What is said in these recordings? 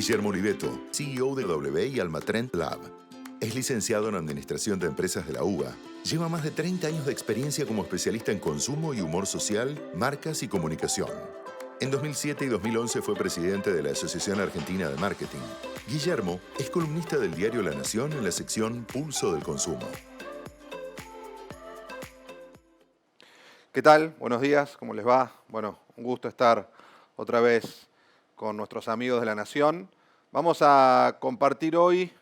Guillermo Oliveto, CEO de W y Almatrend Lab. Es licenciado en Administración de Empresas de la UBA. Lleva más de 30 años de experiencia como especialista en consumo y humor social, marcas y comunicación. En 2007 y 2011 fue presidente de la Asociación Argentina de Marketing. Guillermo es columnista del diario La Nación en la sección Pulso del Consumo. ¿Qué tal? Buenos días, ¿cómo les va? Bueno, un gusto estar otra vez con nuestros amigos de La Nación. Vamos a compartir hoy,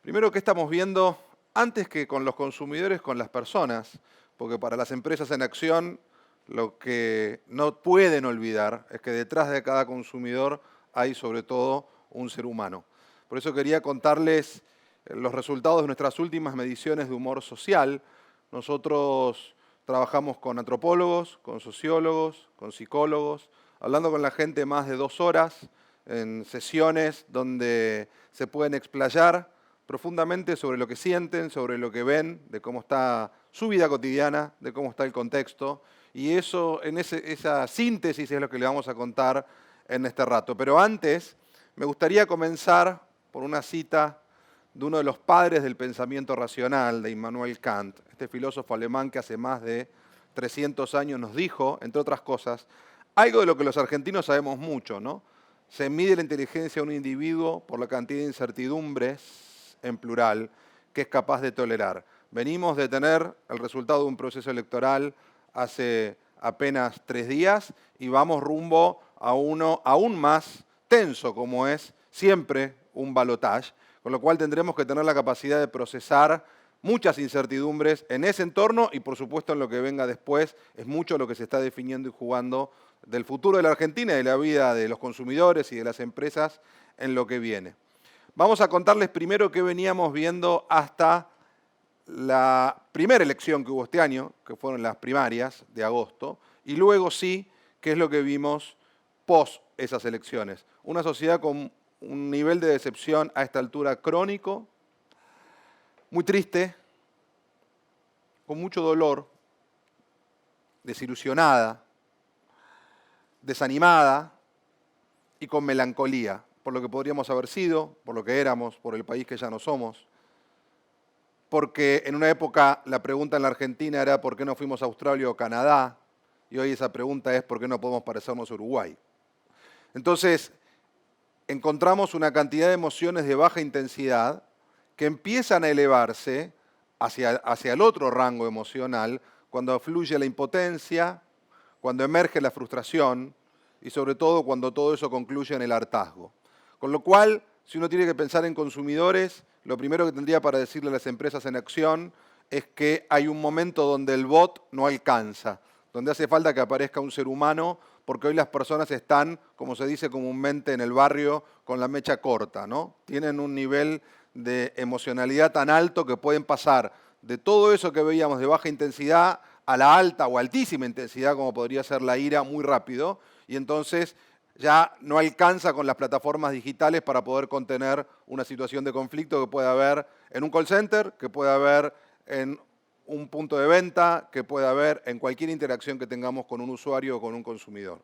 primero, qué estamos viendo antes que con los consumidores, con las personas, porque para las empresas en acción lo que no pueden olvidar es que detrás de cada consumidor hay sobre todo un ser humano. Por eso quería contarles los resultados de nuestras últimas mediciones de humor social. Nosotros trabajamos con antropólogos, con sociólogos, con psicólogos, hablando con la gente más de 2 horas en sesiones donde se pueden explayar profundamente sobre lo que sienten, sobre lo que ven, de cómo está su vida cotidiana, de cómo está el contexto. Y eso, esa síntesis es lo que le vamos a contar en este rato. Pero antes, me gustaría comenzar por una cita de uno de los padres del pensamiento racional, de Immanuel Kant, este filósofo alemán que hace más de 300 años nos dijo, entre otras cosas, algo de lo que los argentinos sabemos mucho, ¿no? Se mide la inteligencia de un individuo por la cantidad de incertidumbres, en plural, que es capaz de tolerar. Venimos de tener el resultado de un proceso electoral hace apenas 3 días y vamos rumbo a uno aún más tenso, como es siempre un balotaje, con lo cual tendremos que tener la capacidad de procesar muchas incertidumbres en ese entorno y por supuesto en lo que venga después. Es mucho lo que se está definiendo y jugando del futuro de la Argentina y de la vida de los consumidores y de las empresas en lo que viene. Vamos a contarles primero qué veníamos viendo hasta la primera elección que hubo este año, que fueron las primarias de agosto, y luego sí, qué es lo que vimos post esas elecciones. Una sociedad con un nivel de decepción a esta altura crónico, muy triste, con mucho dolor, desilusionada, desanimada y con melancolía por lo que podríamos haber sido, por lo que éramos, por el país que ya no somos. Porque en una época la pregunta en la Argentina era ¿por qué no fuimos a Australia o Canadá? Y hoy esa pregunta es ¿por qué no podemos parecernos a Uruguay? Entonces, encontramos una cantidad de emociones de baja intensidad que empiezan a elevarse hacia el otro rango emocional cuando fluye la impotencia, cuando emerge la frustración y sobre todo cuando todo eso concluye en el hartazgo. Con lo cual, si uno tiene que pensar en consumidores, lo primero que tendría para decirle a las empresas en acción es que hay un momento donde el bot no alcanza, donde hace falta que aparezca un ser humano, porque hoy las personas están, como se dice comúnmente en el barrio, con la mecha corta, ¿no? Tienen un nivel de emocionalidad tan alto que pueden pasar de todo eso que veíamos de baja intensidad a la alta o altísima intensidad, como podría ser la ira, muy rápido, y entonces ya no alcanza con las plataformas digitales para poder contener una situación de conflicto que puede haber en un call center, que puede haber en un punto de venta, que puede haber en cualquier interacción que tengamos con un usuario o con un consumidor.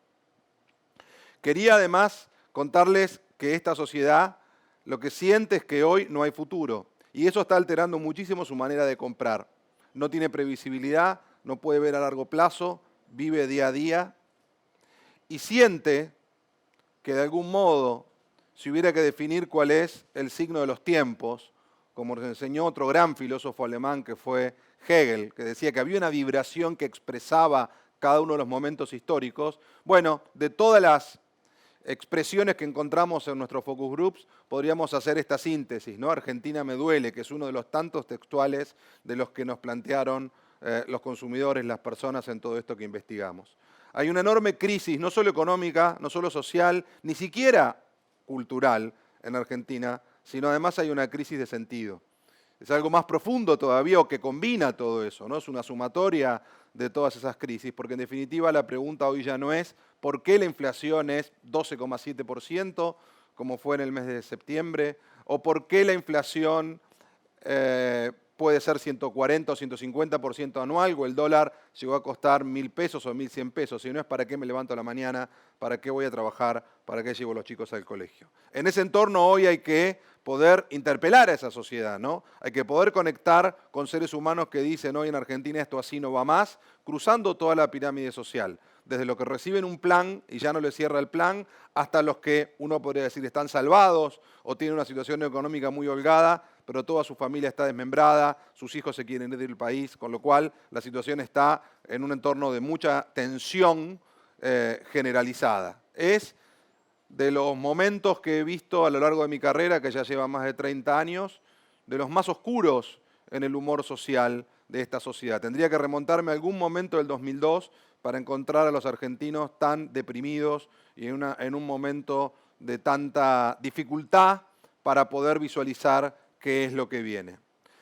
Quería además contarles que esta sociedad lo que siente es que hoy no hay futuro y eso está alterando muchísimo su manera de comprar. No tiene previsibilidad, no puede ver a largo plazo, vive día a día y siente que de algún modo, si hubiera que definir cuál es el signo de los tiempos, como nos enseñó otro gran filósofo alemán que fue Hegel, que decía que había una vibración que expresaba cada uno de los momentos históricos, bueno, de todas las expresiones que encontramos en nuestros focus groups, podríamos hacer esta síntesis, ¿no? Argentina me duele, que es uno de los tantos textuales de los que nos plantearon los consumidores, las personas en todo esto que investigamos. Hay una enorme crisis, no solo económica, no solo social, ni siquiera cultural en Argentina, sino además hay una crisis de sentido. Es algo más profundo todavía o que combina todo eso, ¿no? Es una sumatoria de todas esas crisis, porque en definitiva la pregunta hoy ya no es ¿por qué la inflación es 12,7%, como fue en el mes de septiembre? ¿O por qué la inflación puede ser 140 o 150% anual, o el dólar llegó a costar 1.000 pesos o 1.100 pesos. Si no es para qué me levanto a la mañana, para qué voy a trabajar, para qué llevo a los chicos al colegio. En ese entorno hoy hay que poder interpelar a esa sociedad, ¿no? Hay que poder conectar con seres humanos que dicen hoy en Argentina esto así no va más, cruzando toda la pirámide social. Desde los que reciben un plan y ya no les cierra el plan, hasta los que uno podría decir están salvados o tienen una situación económica muy holgada, pero toda su familia está desmembrada, sus hijos se quieren ir del país, con lo cual la situación está en un entorno de mucha tensión generalizada. Es de los momentos que he visto a lo largo de mi carrera, que ya lleva más de 30 años, de los más oscuros en el humor social de esta sociedad. Tendría que remontarme a algún momento del 2002 para encontrar a los argentinos tan deprimidos y en un momento de tanta dificultad para poder visualizar qué es lo que viene.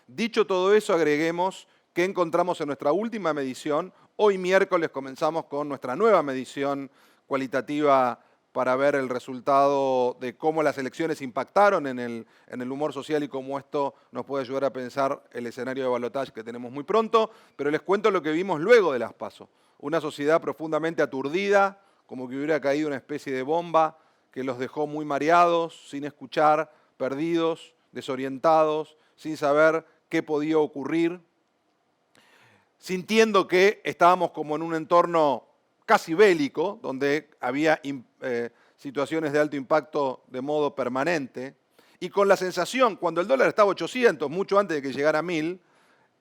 Dicho todo eso, agreguemos que encontramos en nuestra última medición. Hoy miércoles comenzamos con nuestra nueva medición cualitativa para ver el resultado de cómo las elecciones impactaron en el humor social y cómo esto nos puede ayudar a pensar el escenario de balotaje que tenemos muy pronto. Pero les cuento lo que vimos luego de las PASO. Una sociedad profundamente aturdida, como que hubiera caído una especie de bomba que los dejó muy mareados, sin escuchar, perdidos, desorientados, sin saber qué podía ocurrir, sintiendo que estábamos como en un entorno casi bélico, donde había situaciones de alto impacto de modo permanente, y con la sensación, cuando el dólar estaba a 800, mucho antes de que llegara a 1.000,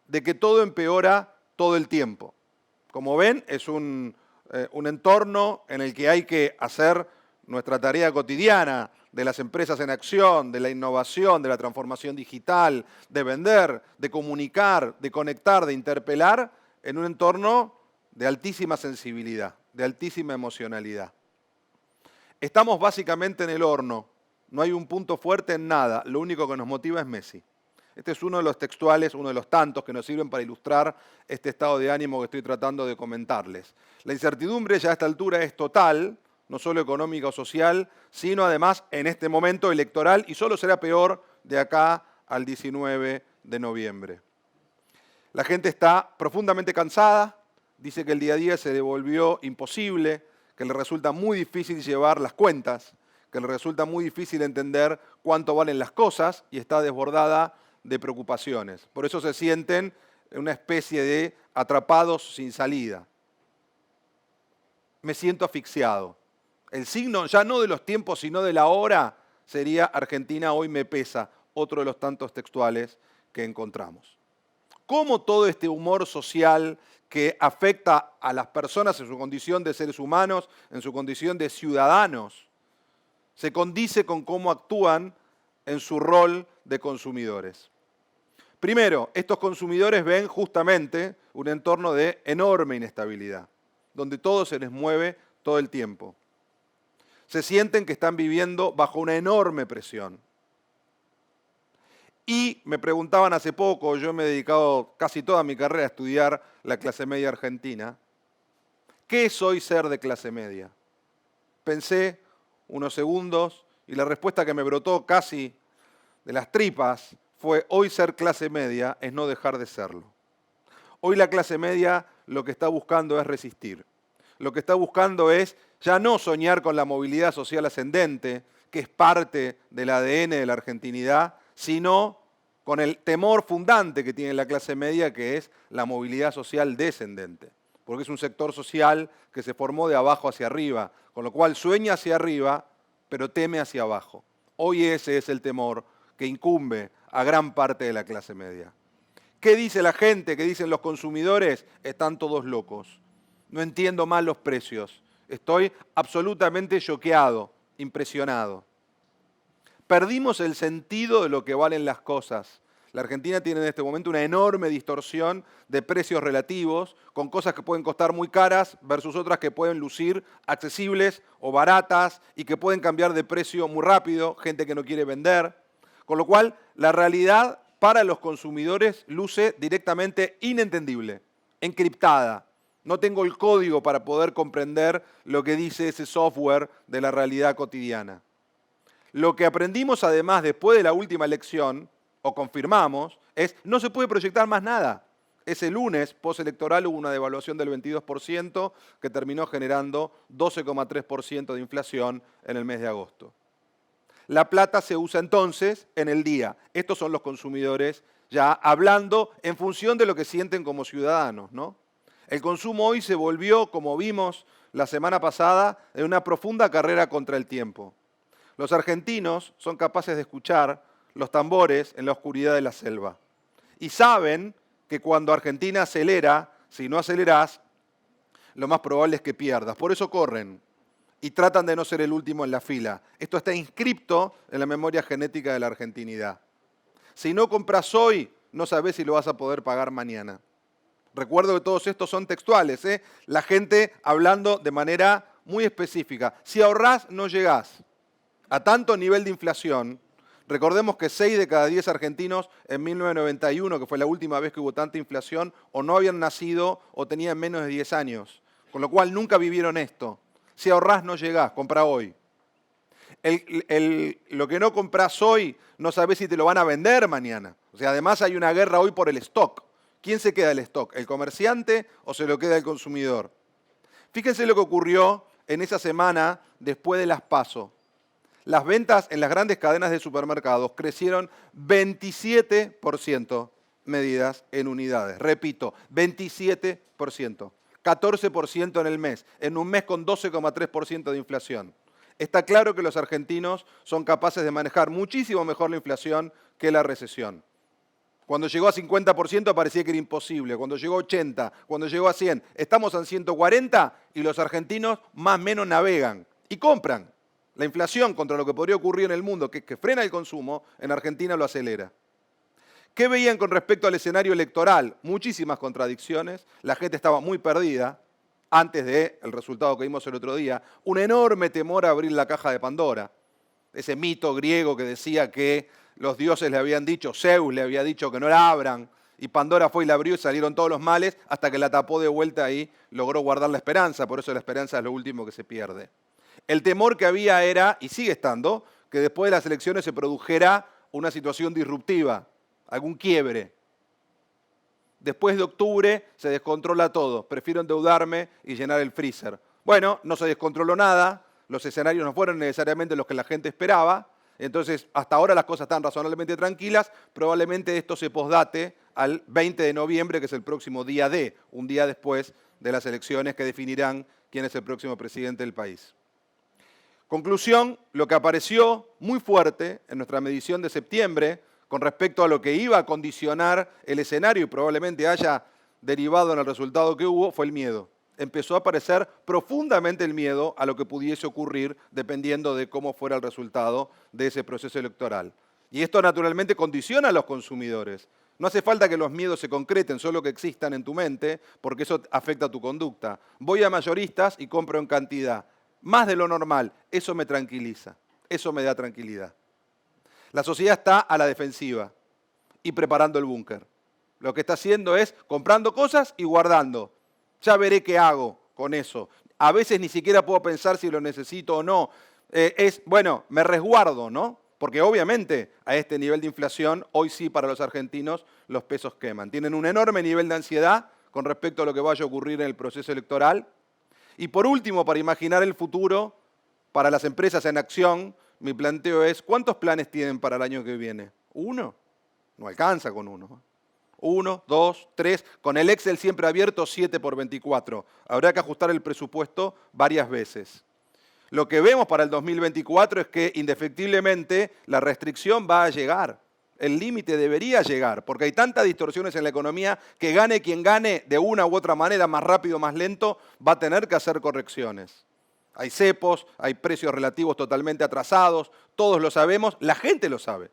de que todo empeora todo el tiempo. Como ven, es un entorno en el que hay que hacer nuestra tarea cotidiana de las empresas en acción, de la innovación, de la transformación digital, de vender, de comunicar, de conectar, de interpelar, en un entorno de altísima sensibilidad, de altísima emocionalidad. Estamos básicamente en el horno, no hay un punto fuerte en nada, lo único que nos motiva es Messi. Este es uno de los textuales, uno de los tantos que nos sirven para ilustrar este estado de ánimo que estoy tratando de comentarles. La incertidumbre ya a esta altura es total, no solo económica o social, sino además en este momento electoral, y solo será peor de acá al 19 de noviembre. La gente está profundamente cansada, dice que el día a día se le volvió imposible, que le resulta muy difícil llevar las cuentas, que le resulta muy difícil entender cuánto valen las cosas y está desbordada de preocupaciones. Por eso se sienten en una especie de atrapados sin salida. Me siento asfixiado. El signo ya no de los tiempos, sino de la hora, sería Argentina hoy me pesa, otro de los tantos textuales que encontramos. ¿Cómo todo este humor social que afecta a las personas en su condición de seres humanos, en su condición de ciudadanos, se condice con cómo actúan en su rol de consumidores? Primero, estos consumidores ven justamente un entorno de enorme inestabilidad, donde todo se les mueve todo el tiempo. Se sienten que están viviendo bajo una enorme presión. Y me preguntaban hace poco, yo me he dedicado casi toda mi carrera a estudiar la clase media argentina, ¿qué es hoy ser de clase media? Pensé unos segundos y la respuesta que me brotó casi de las tripas fue: hoy ser clase media es no dejar de serlo. Hoy la clase media lo que está buscando es resistir. Lo que está buscando es ya no soñar con la movilidad social ascendente, que es parte del ADN de la argentinidad, sino con el temor fundante que tiene la clase media, que es la movilidad social descendente. Porque es un sector social que se formó de abajo hacia arriba, con lo cual sueña hacia arriba, pero teme hacia abajo. Hoy ese es el temor que incumbe a gran parte de la clase media. ¿Qué dice la gente? ¿Qué dicen los consumidores? Están todos locos. No entiendo más los precios. Estoy absolutamente choqueado, impresionado. Perdimos el sentido de lo que valen las cosas. La Argentina tiene en este momento una enorme distorsión de precios relativos, con cosas que pueden costar muy caras versus otras que pueden lucir accesibles o baratas y que pueden cambiar de precio muy rápido, gente que no quiere vender. Con lo cual, la realidad para los consumidores luce directamente inentendible, encriptada. No tengo el código para poder comprender lo que dice ese software de la realidad cotidiana. Lo que aprendimos además después de la última elección, o confirmamos, no se puede proyectar más nada. Ese lunes postelectoral hubo una devaluación del 22% que terminó generando 12,3% de inflación en el mes de agosto. La plata se usa entonces en el día. Estos son los consumidores ya hablando en función de lo que sienten como ciudadanos, ¿no? El consumo hoy se volvió, como vimos la semana pasada, en una profunda carrera contra el tiempo. Los argentinos son capaces de escuchar los tambores en la oscuridad de la selva. Y saben que cuando Argentina acelera, si no acelerás, lo más probable es que pierdas. Por eso corren y tratan de no ser el último en la fila. Esto está inscripto en la memoria genética de la argentinidad. Si no compras hoy, no sabés si lo vas a poder pagar mañana. Recuerdo que todos estos son textuales, ¿eh? La gente hablando de manera muy específica. Si ahorrás, no llegás. A tanto nivel de inflación, recordemos que 6 de cada 10 argentinos en 1991, que fue la última vez que hubo tanta inflación, o no habían nacido o tenían menos de 10 años. Con lo cual nunca vivieron esto. Si ahorrás, no llegás, comprá hoy. Lo que no comprás hoy, no sabés si te lo van a vender mañana. O sea, además hay una guerra hoy por el stock. ¿Quién se queda el stock? ¿El comerciante o se lo queda el consumidor? Fíjense lo que ocurrió en esa semana después de las PASO. Las ventas en las grandes cadenas de supermercados crecieron 27% medidas en unidades. Repito, 27%. 14% en el mes, en un mes con 12,3% de inflación. Está claro que los argentinos son capaces de manejar muchísimo mejor la inflación que la recesión. Cuando llegó a 50% parecía que era imposible, cuando llegó a 80%, cuando llegó a 100%, estamos en 140% y los argentinos más o menos navegan y compran. La inflación contra lo que podría ocurrir en el mundo, que frena el consumo, en Argentina lo acelera. ¿Qué veían con respecto al escenario electoral? Muchísimas contradicciones, la gente estaba muy perdida antes del resultado que vimos el otro día, un enorme temor a abrir la caja de Pandora, ese mito griego que decía que los dioses le habían dicho, Zeus le había dicho que no la abran, y Pandora fue y la abrió y salieron todos los males hasta que la tapó de vuelta y logró guardar la esperanza, por eso la esperanza es lo último que se pierde. El temor que había era, y sigue estando, que después de las elecciones se produjera una situación disruptiva, algún quiebre. Después de octubre se descontrola todo, prefiero endeudarme y llenar el freezer. Bueno, no se descontroló nada, los escenarios no fueron necesariamente los que la gente esperaba, entonces hasta ahora las cosas están razonablemente tranquilas, probablemente esto se posdate al 20 de noviembre, que es el próximo día D, un día después de las elecciones que definirán quién es el próximo presidente del país. Conclusión, lo que apareció muy fuerte en nuestra medición de septiembre con respecto a lo que iba a condicionar el escenario y probablemente haya derivado en el resultado que hubo, fue el miedo. Empezó a aparecer profundamente el miedo a lo que pudiese ocurrir dependiendo de cómo fuera el resultado de ese proceso electoral. Y esto naturalmente condiciona a los consumidores. No hace falta que los miedos se concreten, solo que existan en tu mente, porque eso afecta a tu conducta. Voy a mayoristas y compro en cantidad. Más de lo normal, eso me tranquiliza, eso me da tranquilidad. La sociedad está a la defensiva y preparando el búnker. Lo que está haciendo es comprando cosas y guardando. Ya veré qué hago con eso. A veces ni siquiera puedo pensar si lo necesito o no. Bueno, me resguardo, ¿no? Porque obviamente a este nivel de inflación, hoy sí para los argentinos los pesos queman. Tienen un enorme nivel de ansiedad con respecto a lo que vaya a ocurrir en el proceso electoral. Y por último, para imaginar el futuro, para las empresas en acción, mi planteo es, ¿cuántos planes tienen para el año que viene? ¿Uno? No alcanza con uno. 1, 2, 3, con el Excel siempre abierto, 7 por 24. Habrá que ajustar el presupuesto varias veces. Lo que vemos para el 2024 es que indefectiblemente la restricción va a llegar. El límite debería llegar, porque hay tantas distorsiones en la economía que gane quien gane de una u otra manera, más rápido o más lento, va a tener que hacer correcciones. Hay cepos, hay precios relativos totalmente atrasados, todos lo sabemos, la gente lo sabe.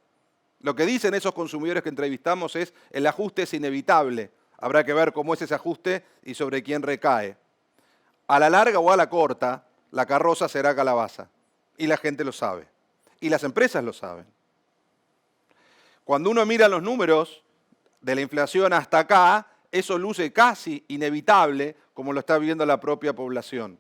Lo que dicen esos consumidores que entrevistamos es el ajuste es inevitable. Habrá que ver cómo es ese ajuste y sobre quién recae. A la larga o a la corta, la carroza será calabaza. Y la gente lo sabe. Y las empresas lo saben. Cuando uno mira los números de la inflación hasta acá, eso luce casi inevitable como lo está viendo la propia población.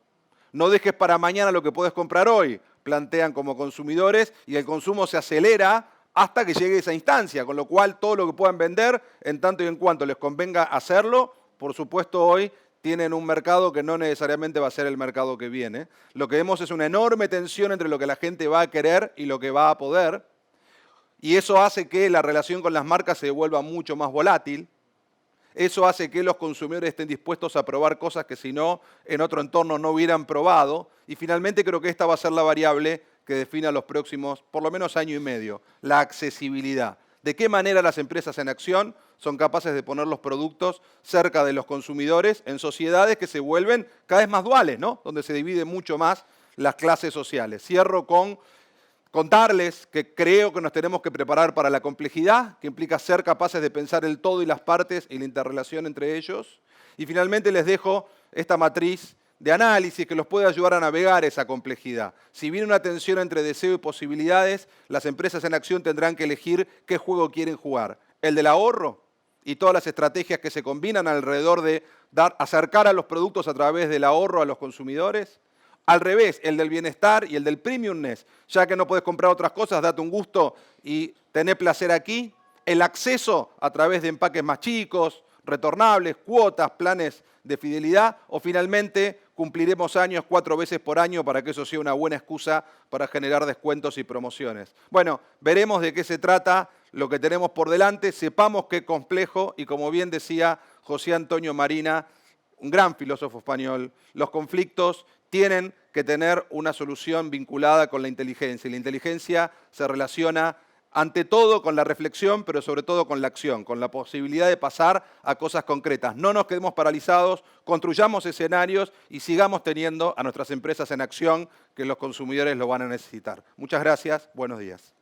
No dejes para mañana lo que puedes comprar hoy, plantean como consumidores, y el consumo se acelera hasta que llegue esa instancia, con lo cual todo lo que puedan vender, en tanto y en cuanto les convenga hacerlo, por supuesto hoy tienen un mercado que no necesariamente va a ser el mercado que viene. Lo que vemos es una enorme tensión entre lo que la gente va a querer y lo que va a poder, y eso hace que la relación con las marcas se vuelva mucho más volátil. Eso hace que los consumidores estén dispuestos a probar cosas que si no, en otro entorno no hubieran probado. Y finalmente creo que esta va a ser la variable que defina los próximos, por lo menos año y medio, la accesibilidad. ¿De qué manera las empresas en acción son capaces de poner los productos cerca de los consumidores en sociedades que se vuelven cada vez más duales, ¿no? Donde se dividen mucho más las clases sociales? Cierro con contarles que creo que nos tenemos que preparar para la complejidad, que implica ser capaces de pensar el todo y las partes y la interrelación entre ellos. Y finalmente les dejo esta matriz de análisis que los puede ayudar a navegar esa complejidad. Si viene una tensión entre deseo y posibilidades, las empresas en acción tendrán que elegir qué juego quieren jugar. ¿El del ahorro? Y todas las estrategias que se combinan alrededor de acercar a los productos a través del ahorro a los consumidores. Al revés, el del bienestar y el del premiumness, ya que no puedes comprar otras cosas, date un gusto y tener placer aquí. El acceso a través de empaques más chicos, retornables, cuotas, planes de fidelidad, o finalmente cumpliremos años 4 veces por año para que eso sea una buena excusa para generar descuentos y promociones. Bueno, veremos de qué se trata lo que tenemos por delante, sepamos qué complejo y como bien decía José Antonio Marina, un gran filósofo español, los conflictos tienen que tener una solución vinculada con la inteligencia. Y la inteligencia se relaciona ante todo con la reflexión, pero sobre todo con la acción, con la posibilidad de pasar a cosas concretas. No nos quedemos paralizados, construyamos escenarios y sigamos teniendo a nuestras empresas en acción, que los consumidores lo van a necesitar. Muchas gracias, buenos días.